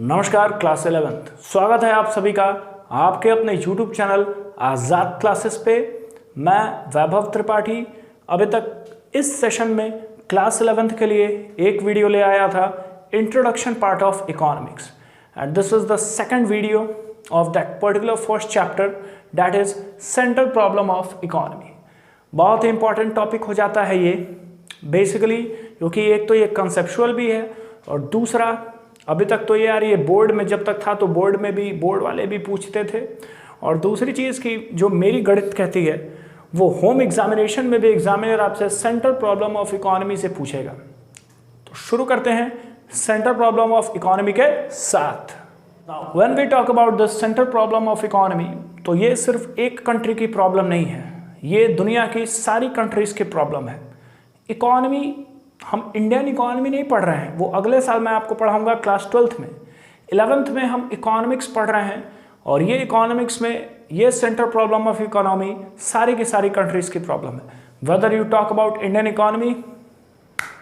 नमस्कार class 11th स्वागत है आप सभी का आपके अपने YouTube चैनल आज़ाद क्लासेस पे। मैं वैभव त्रिपाठी अभी तक इस सेशन में क्लास 11th के लिए एक वीडियो ले आया था, introduction part of economics, and this is the second video of that particular first chapter, that is central problem of economy. बहुत ही इंपॉर्टेंट टॉपिक हो जाता है ये बेसिकली, क्योंकि एक तो ये कंसेप्चुअल भी है और दूसरा अभी तक तो यार ये बोर्ड में जब तक था तो बोर्ड में भी बोर्ड वाले भी पूछते थे, और दूसरी चीज़ की जो मेरी गणित कहती है वो होम एग्जामिनेशन में भी एग्जामिनर आपसे सेंट्रल प्रॉब्लम ऑफ इकोनॉमी से पूछेगा। तो शुरू करते हैं सेंट्रल प्रॉब्लम ऑफ इकोनॉमी के साथ। When we talk about the central problem of economy, तो ये सिर्फ एक कंट्री की प्रॉब्लम नहीं है, ये दुनिया की सारी कंट्रीज की प्रॉब्लम है। इकोनॉमी हम इंडियन इकोनॉमी नहीं पढ़ रहे हैं, वो अगले साल मैं आपको पढ़ाऊंगा क्लास 12th में। 11th में हम इकोनॉमिक्स पढ़ रहे हैं, और ये इकोनॉमिक्स में ये सेंट्रल प्रॉब्लम ऑफ इकोनॉमी सारी की सारी कंट्रीज की प्रॉब्लम है। Whether you talk about Indian economy,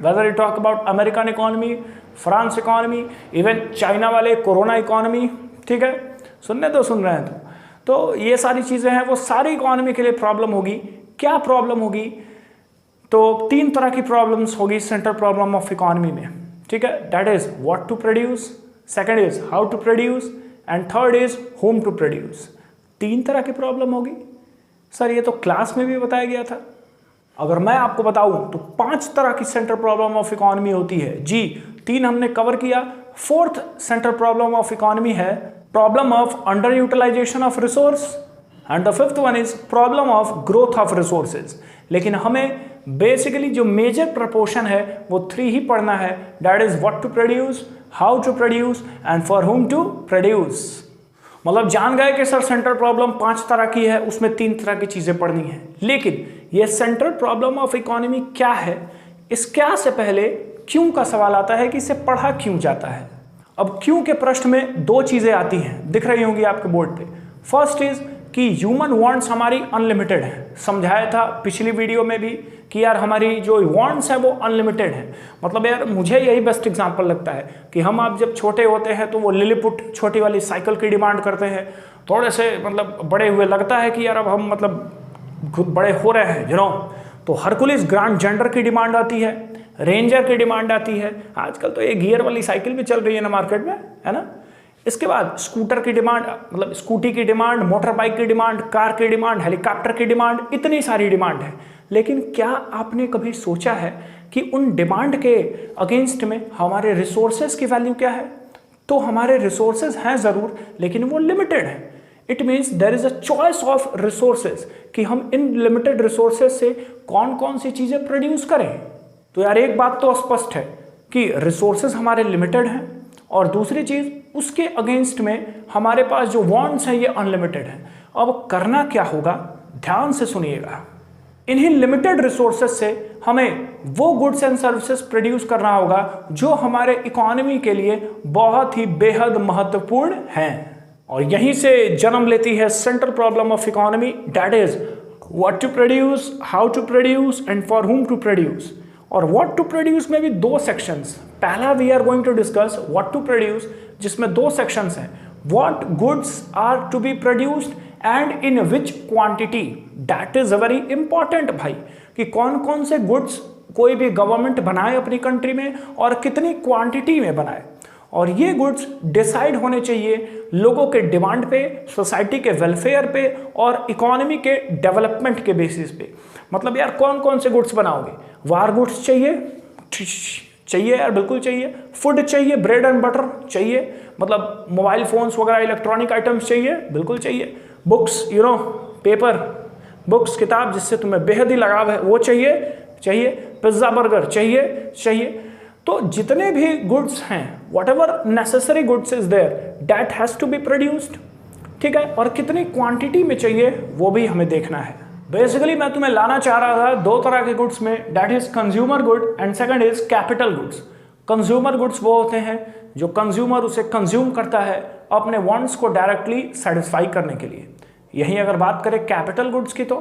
whether you talk about American economy, France economy, even China वाले कोरोना इकोनॉमी, ठीक है, सुन रहे हैं तो ये सारी चीज़ें हैं, वो सारी इकोनॉमी के लिए प्रॉब्लम होगी। क्या प्रॉब्लम होगी? तो तीन तरह की प्रॉब्लम्स होगी सेंट्रल प्रॉब्लम ऑफ इकोनॉमी में, ठीक है। That is what to produce, second is how to produce, and third is whom to produce. तीन तरह की प्रॉब्लम होगी। सर ये तो क्लास में भी बताया गया था। अगर मैं आपको बताऊं तो 5 तरह की सेंट्रल प्रॉब्लम ऑफ इकोनॉमी होती है जी। 3 हमने कवर किया। 4th central problem of economy है problem of under utilization of resource, and the 5th one is problem of growth of resources. लेकिन हमें बेसिकली जो मेजर प्रपोर्शन है वो 3 ही पढ़ना है, that is what to produce, how to produce, and for whom to produce. मतलब जान गए कि सर सेंट्रल प्रॉब्लम 5 तरह की है, उसमें 3 तरह की चीजें पढ़नी है। लेकिन ये सेंट्रल प्रॉब्लम ऑफ इकोनॉमी क्या है, इस क्या से पहले क्यों का सवाल आता है कि इसे पढ़ा क्यों जाता है। अब क्यों के प्रश्न में 2 चीजें आती हैं, दिख रही होंगी आपके बोर्ड पे। फर्स्ट इज कि ह्यूमन वांट्स हमारी अनलिमिटेड है। समझाया था पिछली वीडियो में भी कि यार हमारी जो वांट्स है वो अनलिमिटेड है। मतलब यार मुझे यही बेस्ट एग्जांपल लगता है कि हम आप जब छोटे होते हैं तो वो लिलीपुट छोटी वाली साइकिल की डिमांड करते हैं, थोड़े से मतलब बड़े हुए लगता है कि यार अब हम मतलब खुद बड़े हो रहे हैं तो हरकुलिस ग्रैंड जेंडर की डिमांड आती है, रेंजर की डिमांड आती है। आजकल तो ये गियर वाली साइकिल भी चल रही है ना मार्केट में, है ना। इसके बाद स्कूटर की डिमांड, मतलब स्कूटी की डिमांड, मोटर बाइक की डिमांड, कार की डिमांड, हेलीकॉप्टर की डिमांड, इतनी सारी डिमांड है। लेकिन क्या आपने कभी सोचा है कि उन डिमांड के अगेंस्ट में हमारे रिसोर्सेज की वैल्यू क्या है? तो हमारे रिसोर्सेज हैं ज़रूर, लेकिन वो लिमिटेड है। It means there is a choice of resources कि हम इन लिमिटेड रिसोर्सेज से कौन कौन सी चीज़ें प्रोड्यूस करें। तो यार एक बात तो स्पष्ट है कि रिसोर्सेज हमारे लिमिटेड हैं, और दूसरी चीज़ उसके अगेंस्ट में हमारे पास जो वांट्स हैं ये अनलिमिटेड है। अब करना क्या होगा, ध्यान से सुनिएगा। इन्हीं लिमिटेड रिसोर्सेज से हमें वो गुड्स एंड सर्विसेज प्रोड्यूस करना होगा जो हमारे इकोनॉमी के लिए बहुत ही बेहद महत्वपूर्ण हैं। और यहीं से जन्म लेती है central problem of economy, that is what to produce, how to produce, and for whom to produce. और व्हाट टू प्रोड्यूस में भी 2 सेक्शंस। पहला we are going to discuss what to produce, जिसमें 2 सेक्शंस हैं। What goods are to be produced and in which quantity. That is very important भाई, कि कौन कौन से गुड्स कोई भी गवर्नमेंट बनाए अपनी कंट्री में और कितनी क्वांटिटी में बनाए। और ये गुड्स डिसाइड होने चाहिए लोगों के डिमांड पे, सोसाइटी के वेलफेयर पे, और इकोनॉमी के डेवलपमेंट के बेसिस पे। मतलब यार कौन कौन से गुड्स बनाओगे? वार गुड्स चाहिए यार, बिल्कुल चाहिए। फूड चाहिए, ब्रेड एंड बटर चाहिए, मतलब मोबाइल फोन्स वगैरह इलेक्ट्रॉनिक आइटम्स चाहिए, बिल्कुल चाहिए। बुक्स, पेपर, बुक्स, किताब जिससे तुम्हें बेहद ही लगाव है वो चाहिए। पिज्ज़ा बर्गर चाहिए। तो जितने भी गुड्स हैं, whatever necessary goods is there, that has to be produced, ठीक है। और कितनी क्वांटिटी में चाहिए वो भी हमें देखना है। बेसिकली मैं तुम्हें लाना चाह रहा था 2 तरह के गुड्स में, that is consumer good and second is capital goods. Consumer goods वो होते हैं जो कंज्यूमर उसे कंज्यूम करता है अपने वांट्स को डायरेक्टली सेटिस्फाई करने के लिए। यहीं अगर बात करें कैपिटल गुड्स की, तो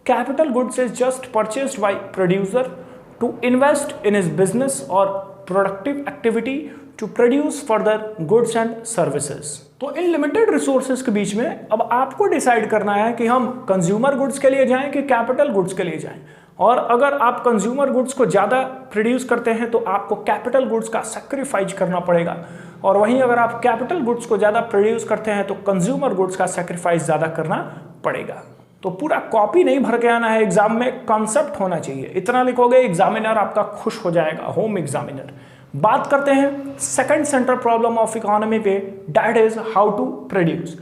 capital goods is just purchased by producer to invest in his business और productive activity to produce further goods and services. तो इन लिमिटेड रिसोर्सेज के बीच में अब आपको डिसाइड करना है कि हम कंज्यूमर गुड्स के लिए जाएं कि कैपिटल गुड्स के लिए जाएं। और अगर आप कंज्यूमर गुड्स को ज़्यादा प्रोड्यूस करते हैं तो आपको कैपिटल गुड्स का सैक्रिफाइस करना पड़ेगा, और वहीं अगर आप कैपिटल गुड्स को ज़्यादा प्रोड्यूस करते हैं तो कंज्यूमर गुड्स का सैक्रिफाइस ज़्यादा करना पड़ेगा। तो पूरा कॉपी नहीं भर के आना है एग्जाम में, कॉन्सेप्ट होना चाहिए। इतना लिखोगे एग्जामिनर आपका खुश हो जाएगा, होम एग्जामिनर। बात करते हैं second central problem of economy पे, that is how to produce.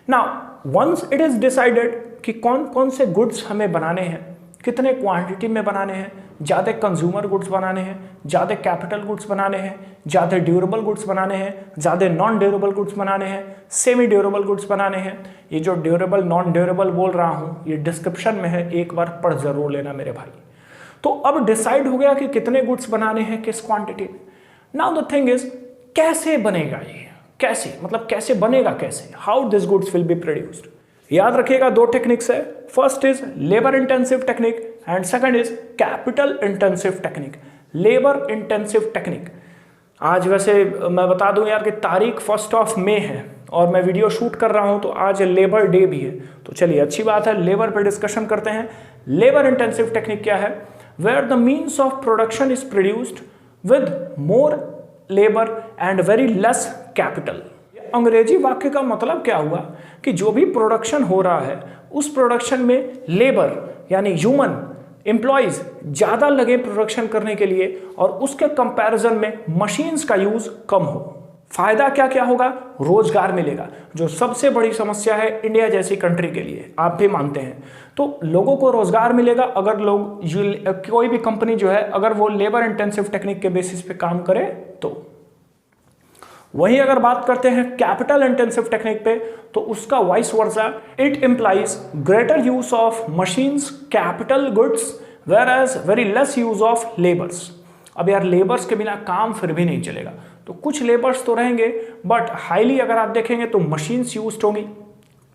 Now once it is decided कि कौन कौन से गुड्स हमें बनाने हैं, कितने क्वांटिटी में बनाने हैं, ज़्यादा कंज्यूमर गुड्स बनाने हैं, ज़्यादा कैपिटल गुड्स बनाने हैं, ज़्यादा ड्यूरेबल गुड्स बनाने हैं, ज़्यादा नॉन ड्यूरेबल गुड्स बनाने हैं, सेमी ड्यूरेबल गुड्स बनाने हैं। ये जो ड्यूरेबल नॉन ड्यूरेबल बोल रहा हूँ ये डिस्क्रिप्शन में है, एक बार पढ़ जरूर लेना मेरे भाई। तो अब डिसाइड हो गया कि कितने गुड्स बनाने हैं, किस क्वांटिटी में। नाउ द थिंग इज कैसे बनेगा ये, कैसे मतलब कैसे बनेगा, कैसे, how this goods will be produced. याद रखिएगा दो टेक्निक्स है, first is labour intensive technique and second is capital intensive technique. Labour intensive technique, आज वैसे मैं बता दूं यार कि तारीख 1 मई है और मैं वीडियो शूट कर रहा हूं तो आज लेबर डे भी है, तो चलिए अच्छी बात है, लेबर पे डिस्कशन करते हैं। लेबर इंटेंसिव टेक्निक क्या है? Where the means of production is produced with more labour and very less capital. अंग्रेजी वाक्य का मतलब क्या हुआ कि जो भी प्रोडक्शन हो रहा है उस प्रोडक्शन में लेबर यानी ह्यूमन एम्प्लॉयज ज़्यादा लगे प्रोडक्शन करने के लिए और उसके कंपैरिजन में मशीन्स का यूज कम हो। फायदा क्या क्या होगा? रोजगार मिलेगा, जो सबसे बड़ी समस्या है इंडिया जैसी कंट्री के लिए, आप भी मानते हैं। तो लोगों को रोजगार मिलेगा अगर लोग कोई भी कंपनी जो है अगर वो लेबर इंटेंसिव टेक्निक के बेसिस पे काम करे तो। वहीं अगर बात करते हैं कैपिटल इंटेंसिव टेक्निक पे तो उसका vice versa, it implies greater use of machines, capital goods, whereas very less use of labours. अब यार लेबर्स के बिना काम फिर भी नहीं चलेगा, तो कुछ लेबर्स तो रहेंगे बट हाईली अगर आप देखेंगे तो मशीन्स यूज होंगी।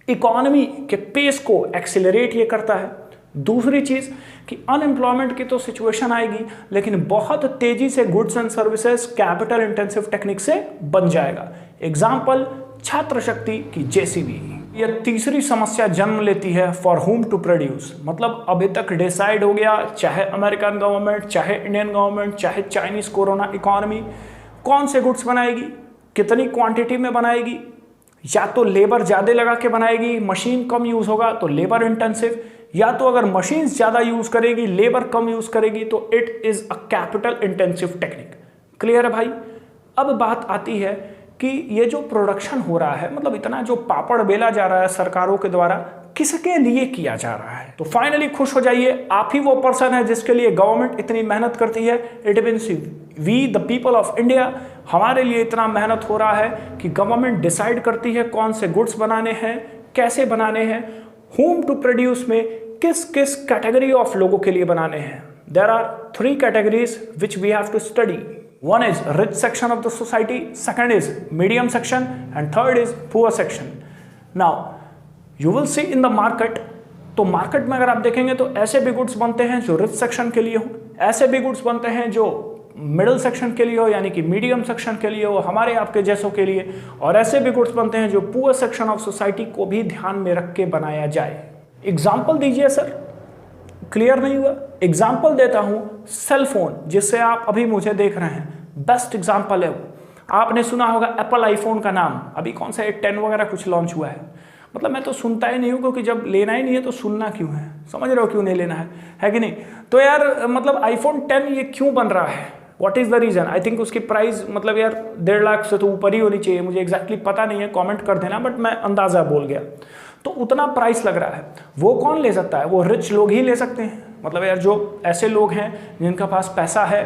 इकोनॉमी के पेस को एक्सेलरेट ये करता है। दूसरी चीज कि अनएम्प्लॉयमेंट की तो सिचुएशन आएगी लेकिन बहुत तेजी से goods and services capital intensive technique से बन जाएगा। एग्जाम्पल छात्र शक्ति की जेसीबी। यह तीसरी समस्या जन्म लेती है फॉर होम टू प्रोड्यूस, मतलब अभी तक डिसाइड हो गया, चाहे अमेरिकन गवर्नमेंट, चाहे इंडियन गवर्नमेंट, चाहे चाइनीज कोरोना इकोनॉमी, कौन से गुड्स बनाएगी, कितनी क्वांटिटी में बनाएगी। या तो लेबर ज़्यादा लगा के बनाएगी, मशीन कम यूज़ होगा तो लेबर इंटेंसिव, या तो अगर मशीन ज़्यादा यूज़ करेगी लेबर कम यूज़ करेगी तो it is a capital intensive technique. Clear है भाई? अब बात आती है कि ये जो प्रोडक्शन हो रहा है, मतलब इतना जो पापड़ बेला जा रहा है सरकारों के द्वारा, किसके लिए किया जा रहा है? तो फाइनली खुश हो जाइए, आप ही वो पर्सन है जिसके लिए गवर्नमेंट इतनी मेहनत करती है। It means we the people of India, हमारे लिए इतना मेहनत हो रहा है कि गवर्नमेंट डिसाइड करती है कौन से गुड्स बनाने हैं, कैसे बनाने हैं, होम टू प्रोड्यूस में किस किस कैटेगरी ऑफ लोगों के लिए बनाने हैं। There are 3 categories which we have to study. One is rich section of the society, second is medium section and third is poor section. Now you will see in the market, तो market में अगर आप देखेंगे तो ऐसे भी goods बनते हैं जो रिच सेक्शन के लिए हो, ऐसे भी गुड्स बनते हैं जो मिडिल सेक्शन के लिए हो यानी कि मीडियम सेक्शन के लिए हो, हमारे आपके जैसों के लिए, और ऐसे भी गुड्स बनते हैं जो पुअर सेक्शन ऑफ सोसाइटी को भी ध्यान में रख के बनाया जाए। एग्जाम्पल दीजिए सर, क्लियर नहीं हुआ? एग्जाम्पल देता हूं, सेल फोन जिससे आप अभी मुझे देख रहे हैं, बेस्ट एग्जाम्पल है वो। आपने सुना होगा एप्पल आईफोन का नाम, अभी कौन सा 10 वगैरह कुछ लॉन्च हुआ है। मतलब मैं तो सुनता ही नहीं हूँ क्योंकि जब लेना ही नहीं है तो सुनना क्यों है, समझ रहे हो क्यों नहीं लेना है कि नहीं? तो यार मतलब आईफोन 10 ये क्यों बन रहा है, what is the reason? I think उसकी प्राइस मतलब यार 1.5 लाख से तो ऊपर ही होनी चाहिए, मुझे एग्जैक्टली पता नहीं है, कमेंट कर देना, बट मैं अंदाज़ा बोल गया। तो उतना प्राइस लग रहा है, वो कौन ले सकता है? वो रिच लोग ही ले सकते हैं। मतलब यार जो ऐसे लोग हैं जिनका पास पैसा है,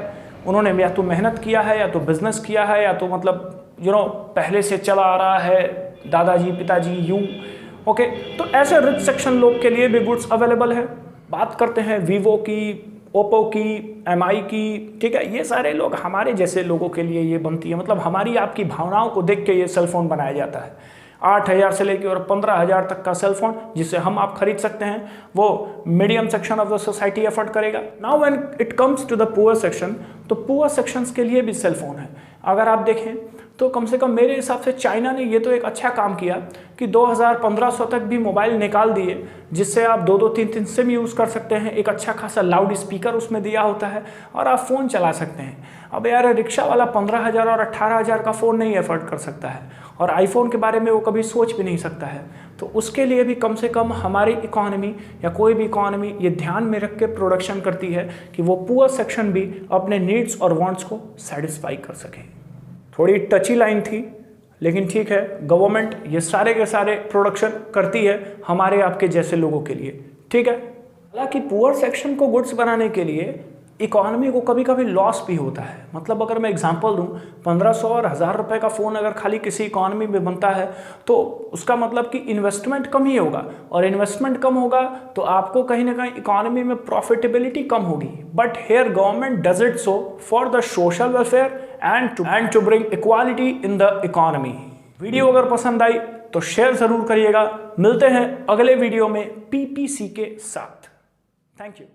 उन्होंने या तो मेहनत किया है या तो बिजनेस किया है या तो मतलब पहले से चला आ रहा है, दादाजी पिताजी यूं, ओके। तो ऐसे रिच सेक्शन लोग के लिए भी गुड्स अवेलेबल है। बात करते हैं वीवो की, ओप्पो की, एमआई की, ठीक है, ये सारे लोग हमारे जैसे लोगों के लिए ये बनती है, मतलब हमारी आपकी भावनाओं को देख के ये सेलफोन बनाया जाता है। 8,000 से लेकर और 15,000 तक का सेलफोन जिसे हम आप खरीद सकते हैं, वो medium section of the society effort करेगा। Now when it comes to the poor section, तो पुअर सेक्शंस के लिए भी सेलफोन है। अगर आप देखें तो कम से कम मेरे हिसाब से चाइना ने ये तो एक अच्छा काम किया कि 2500 तक भी मोबाइल निकाल दिए, जिससे आप 2-2 3-3 सिम यूज़ कर सकते हैं। एक अच्छा खासा लाउड स्पीकर उसमें दिया होता है और आप फ़ोन चला सकते हैं। अब यार रिक्शा वाला 15,000 और 18,000 का फ़ोन नहीं एफर्ट कर सकता है और आईफोन के बारे में वो कभी सोच भी नहीं सकता है। तो उसके लिए भी कम से कम हमारी इकॉनमी या कोई भी इकॉनमी ये ध्यान में रख के प्रोडक्शन करती है कि वो पुअर सेक्शन भी अपने नीड्स और वांट्स को सेटिस्फाई कर सके। थोड़ी टची लाइन थी, लेकिन ठीक है, गवर्नमेंट ये सारे के सारे प्रोडक्शन करती है हमारे आपके जैसे लोगों के लिए, ठीक है। हालांकि पुअर सेक्शन को गुड्स बनाने के लिए इकॉनमी को कभी कभी लॉस भी होता है। मतलब अगर मैं एग्जांपल दूं, 1500 और 1000 रुपए का फ़ोन अगर खाली किसी इकॉनमी में बनता है तो उसका मतलब कि इन्वेस्टमेंट कम ही होगा, और इन्वेस्टमेंट कम होगा तो आपको कहीं ना कहीं इकॉनमी में प्रॉफिटेबिलिटी कम होगी। But here government does it so for the social welfare and to bring equality in the economy. Video अगर पसंद आई तो शेयर ज़रूर करिएगा। मिलते हैं अगले वीडियो में PPC के साथ। Thank you.